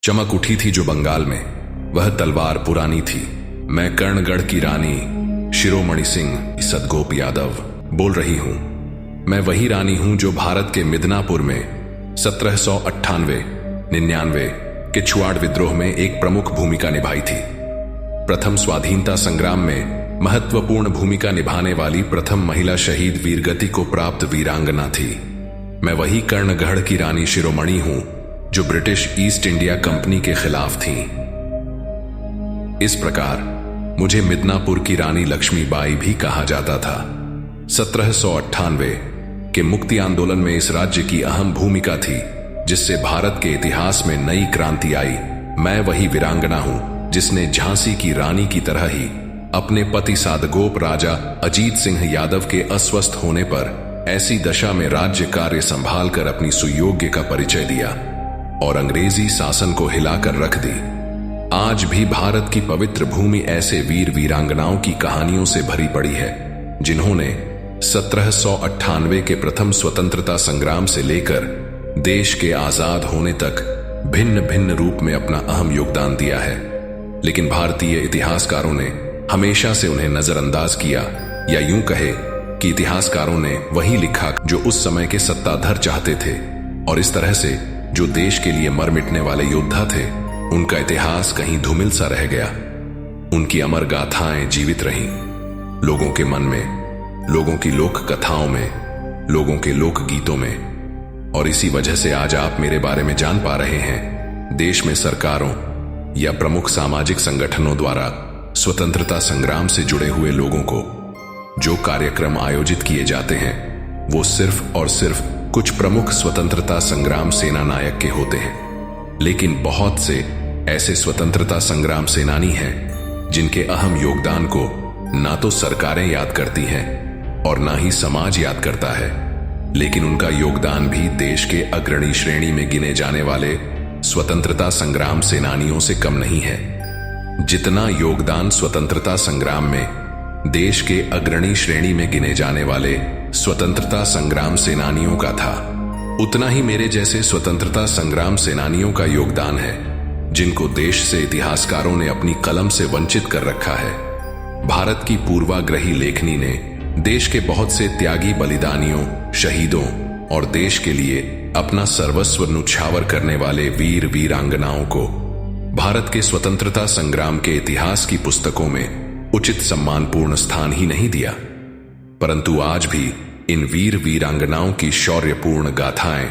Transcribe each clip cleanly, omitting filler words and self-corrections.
चमक उठी थी जो बंगाल में, वह तलवार पुरानी थी। मैं कर्णगढ़ की रानी शिरोमणि सिंह सदगोप यादव बोल रही हूं। मैं वही रानी हूं जो भारत के मिदनापुर में 1798-99 के छुआड़ विद्रोह में एक प्रमुख भूमिका निभाई थी। प्रथम स्वाधीनता संग्राम में महत्वपूर्ण भूमिका निभाने वाली प्रथम महिला शहीद वीरगति को प्राप्त वीरांगना थी। मैं वही कर्णगढ़ की रानी शिरोमणि हूं जो ब्रिटिश ईस्ट इंडिया कंपनी के खिलाफ थी। इस प्रकार मुझे मिदनापुर की रानी लक्ष्मीबाई भी कहा जाता था। 1798 के मुक्ति आंदोलन में इस राज्य की अहम भूमिका थी, जिससे भारत के इतिहास में नई क्रांति आई। मैं वही वीरांगना हूं जिसने झांसी की रानी की तरह ही अपने पति सादगोप राजा अजीत सिंह यादव के अस्वस्थ होने पर ऐसी दशा में राज्य कार्य संभालकर अपनी सुयोग्य का परिचय दिया और अंग्रेजी शासन को हिलाकर रख दी। आज भी भारत की पवित्र भूमि ऐसे वीर वीरांगनाओं की कहानियों से भरी पड़ी है, जिन्होंने 1798 के प्रथम स्वतंत्रता संग्राम से लेकर देश के आजाद होने तक भिन्न भिन्न रूप में अपना अहम योगदान दिया है। लेकिन भारतीय इतिहासकारों ने हमेशा से उन्हें नजरअंदाज किया, या यूं कहे कि इतिहासकारों ने वही लिखा जो उस समय के सत्ताधर चाहते थे, और इस तरह से जो देश के लिए मर मिटने वाले योद्धा थे, उनका इतिहास कहीं धूमिल सा रह गया। उनकी अमर गाथाएं जीवित रहीं लोगों के मन में, लोगों की लोक कथाओं में, लोगों के लोक गीतों में। और इसी वजह से आज आप मेरे बारे में जान पा रहे हैं। देश में सरकारों या प्रमुख सामाजिक संगठनों द्वारा स्वतंत्रता संग्राम से जुड़े हुए लोगों को जो कार्यक्रम आयोजित किए जाते हैं, वो सिर्फ और सिर्फ कुछ प्रमुख स्वतंत्रता संग्राम सेना नायक के होते हैं। लेकिन बहुत से ऐसे स्वतंत्रता संग्राम सेनानी हैं जिनके अहम योगदान को ना तो सरकारें याद करती हैं और ना ही समाज याद करता है, लेकिन उनका योगदान भी देश के अग्रणी श्रेणी में गिने जाने वाले स्वतंत्रता संग्राम सेनानियों से कम नहीं है। जितना योगदान स्वतंत्रता संग्राम में देश के अग्रणी श्रेणी में गिने जाने वाले स्वतंत्रता संग्राम सेनानियों का था, उतना ही मेरे जैसे स्वतंत्रता संग्राम सेनानियों का योगदान है, जिनको देश से इतिहासकारों ने अपनी कलम से वंचित कर रखा है। भारत की पूर्वाग्रही लेखनी ने देश के बहुत से त्यागी बलिदानियों, शहीदों और देश के लिए अपना सर्वस्व न्यौछावर करने वाले वीर वीरांगनाओं को भारत के स्वतंत्रता संग्राम के इतिहास की पुस्तकों में उचित सम्मानपूर्ण स्थान ही नहीं दिया। परंतु आज भी इन वीर वीरांगनाओं की शौर्यपूर्ण गाथाएं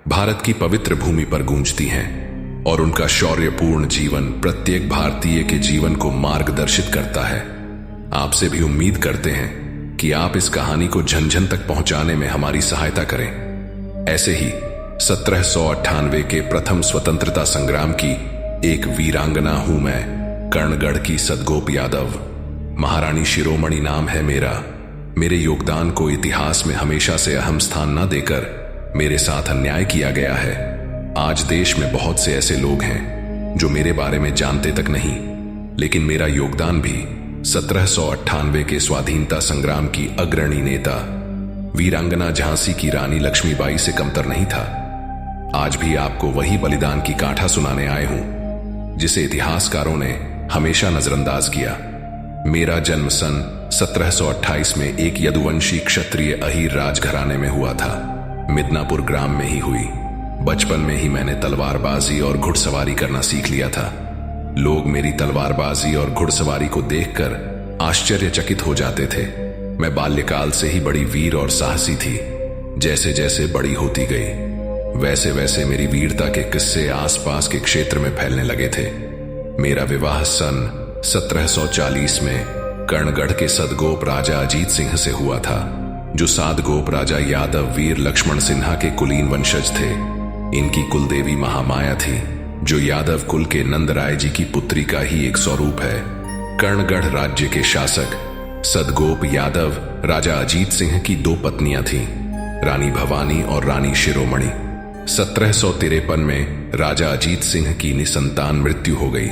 भारत की पवित्र भूमि पर गूंजती हैं, और उनका शौर्यपूर्ण जीवन प्रत्येक भारतीय के जीवन को मार्गदर्शित करता है। आपसे भी उम्मीद करते हैं कि आप इस कहानी को जन जन तक पहुंचाने में हमारी सहायता करें। ऐसे ही 1798 के प्रथम स्वतंत्रता संग्राम की एक वीरांगना हूं मैं, कर्णगढ़ की सदगोप यादव। महारानी शिरोमणि नाम है मेरा। मेरे योगदान को इतिहास में हमेशा से अहम स्थान न देकर मेरे साथ अन्याय किया गया है। आज देश में बहुत से ऐसे लोग हैं जो मेरे बारे में जानते तक नहीं, लेकिन मेरा योगदान भी 1798 के स्वाधीनता संग्राम की अग्रणी नेता वीरांगना झांसी की रानी लक्ष्मीबाई से कमतर नहीं था। आज भी आपको वही बलिदान की गाथा सुनाने आए हूं जिसे इतिहासकारों ने हमेशा नजरअंदाज किया। मेरा जन्म सन 1728 में एक यदुवंशी क्षत्रिय अहीर राजघराने में हुआ था। मिदनापुर ग्राम में ही हुई। बचपन में ही मैंने तलवारबाजी और घुड़सवारी करना सीख लिया था। लोग मेरी तलवारबाजी और घुड़सवारी को देखकर आश्चर्यचकित हो जाते थे। मैं बाल्यकाल से ही बड़ी वीर और साहसी थी। जैसे जैसे बड़ी होती गई, वैसे वैसे मेरी वीरता के किस्से आसपास के क्षेत्र में फैलने लगे थे। मेरा विवाह सन 1740 में कर्णगढ़ के सदगोप राजा अजीत सिंह से हुआ था, जो सादगोप राजा यादव वीर लक्ष्मण सिन्हा के कुलीन वंशज थे। इनकी कुलदेवी महामाया थी, जो यादव कुल के नंदराय जी की पुत्री का ही एक स्वरूप है। कर्णगढ़ राज्य के शासक सदगोप यादव राजा अजीत सिंह की दो पत्नियां थीं, रानी भवानी और रानी शिरोमणि। 1753 में राजा अजीत सिंह की निसंतान मृत्यु हो गई।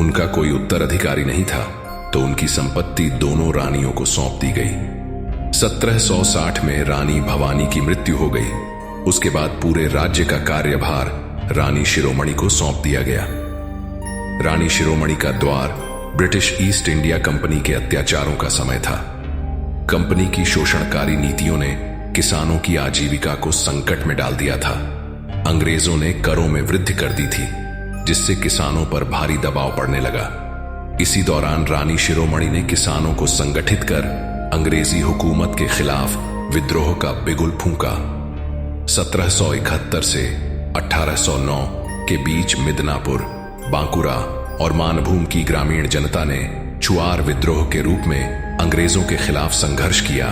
उनका कोई उत्तराधिकारी नहीं था, तो उनकी संपत्ति दोनों रानियों को सौंप दी गई। 1760 में रानी भवानी की मृत्यु हो गई। उसके बाद पूरे राज्य का कार्यभार रानी शिरोमणि को सौंप दिया गया। रानी शिरोमणि का द्वार ब्रिटिश ईस्ट इंडिया कंपनी के अत्याचारों का समय था। कंपनी की शोषणकारी नीतियों ने किसानों की आजीविका को संकट में डाल दिया था। अंग्रेजों ने करों में वृद्धि कर दी थी, जिससे किसानों पर भारी दबाव पड़ने लगा। इसी दौरान रानी शिरोमणि ने किसानों को संगठित कर अंग्रेजी हुकूमत के खिलाफ विद्रोह का बिगुल फूंका। 1771 से 1809 के बीच मिदनापुर, बांकुरा और मानभूम की ग्रामीण जनता ने चुआर विद्रोह के रूप में अंग्रेजों के खिलाफ संघर्ष किया।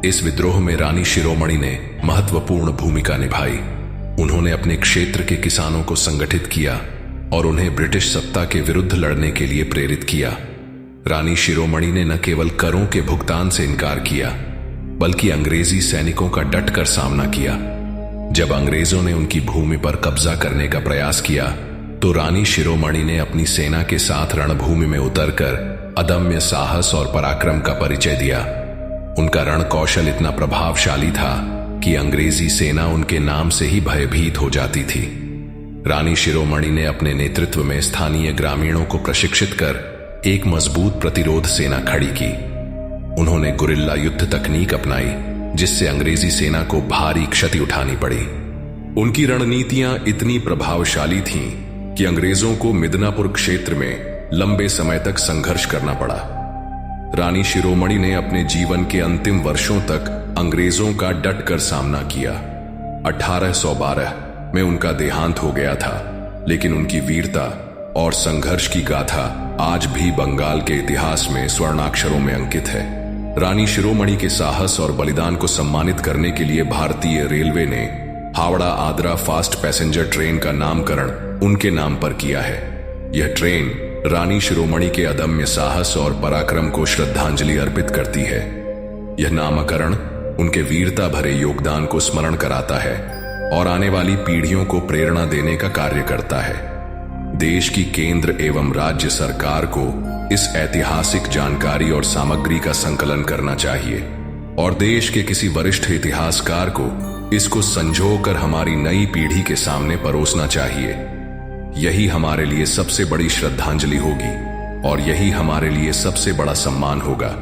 इस विद्रोह में रानी शिरोमणि ने महत्वपूर्ण भूमिका निभाई। उन्होंने अपने क्षेत्र के किसानों को संगठित किया और उन्हें ब्रिटिश सत्ता के विरुद्ध लड़ने के लिए प्रेरित किया। रानी शिरोमणि ने न केवल करों के भुगतान से इनकार किया, बल्कि अंग्रेजी सैनिकों का डटकर सामना किया। जब अंग्रेजों ने उनकी भूमि पर कब्जा करने का प्रयास किया, तो रानी शिरोमणि ने अपनी सेना के साथ रणभूमि में उतरकर अदम्य साहस और पराक्रम का परिचय दिया। उनका रण कौशल इतना प्रभावशाली था कि अंग्रेजी सेना उनके नाम से ही भयभीत हो जाती थी। रानी शिरोमणि ने अपने नेतृत्व में स्थानीय ग्रामीणों को प्रशिक्षित कर एक मजबूत प्रतिरोध सेना खड़ी की। उन्होंने गुरिल्ला युद्ध तकनीक अपनाई, जिससे अंग्रेजी सेना को भारी क्षति उठानी पड़ी। उनकी रणनीतियां इतनी प्रभावशाली थीं कि अंग्रेजों को मिदनापुर क्षेत्र में लंबे समय तक संघर्ष करना पड़ा। रानी शिरोमणि ने अपने जीवन के अंतिम वर्षों तक अंग्रेजों का डटकर सामना किया। 1812 में उनका देहांत हो गया था, लेकिन उनकी वीरता और संघर्ष की गाथा आज भी बंगाल के इतिहास में स्वर्णाक्षरों में अंकित है। रानी शिरोमणि के साहस और बलिदान को सम्मानित करने के लिए भारतीय रेलवे ने Howrah Adra fast passenger train का नामकरण उनके नाम पर किया है। यह ट्रेन रानी शिरोमणि के अदम्य साहस और पराक्रम को श्रद्धांजलि अर्पित करती है। यह नामकरण उनके वीरता भरे योगदान को स्मरण कराता है और आने वाली पीढ़ियों को प्रेरणा देने का कार्य करता है। देश की केंद्र एवं राज्य सरकार को इस ऐतिहासिक जानकारी और सामग्री का संकलन करना चाहिए और देश के किसी वरिष्ठ इतिहासकार को इसको संजोकर हमारी नई पीढ़ी के सामने परोसना चाहिए। यही हमारे लिए सबसे बड़ी श्रद्धांजलि होगी और यही हमारे लिए सबसे बड़ा सम्मान होगा,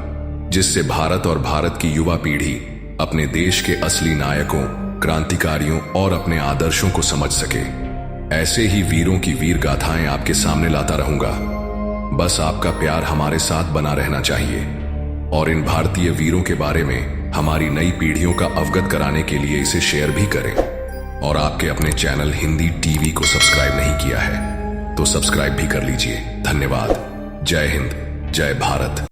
जिससे भारत और भारत की युवा पीढ़ी अपने देश के असली नायकों, क्रांतिकारियों और अपने आदर्शों को समझ सके। ऐसे ही वीरों की वीर गाथाएं आपके सामने लाता रहूंगा। बस आपका प्यार हमारे साथ बना रहना चाहिए और इन भारतीय वीरों के बारे में हमारी नई पीढ़ियों का अवगत कराने के लिए इसे शेयर भी करें। और आपके अपने चैनल हिंदी टीवी को सब्सक्राइब नहीं किया है तो सब्सक्राइब भी कर लीजिए। धन्यवाद। जय हिंद, जय भारत।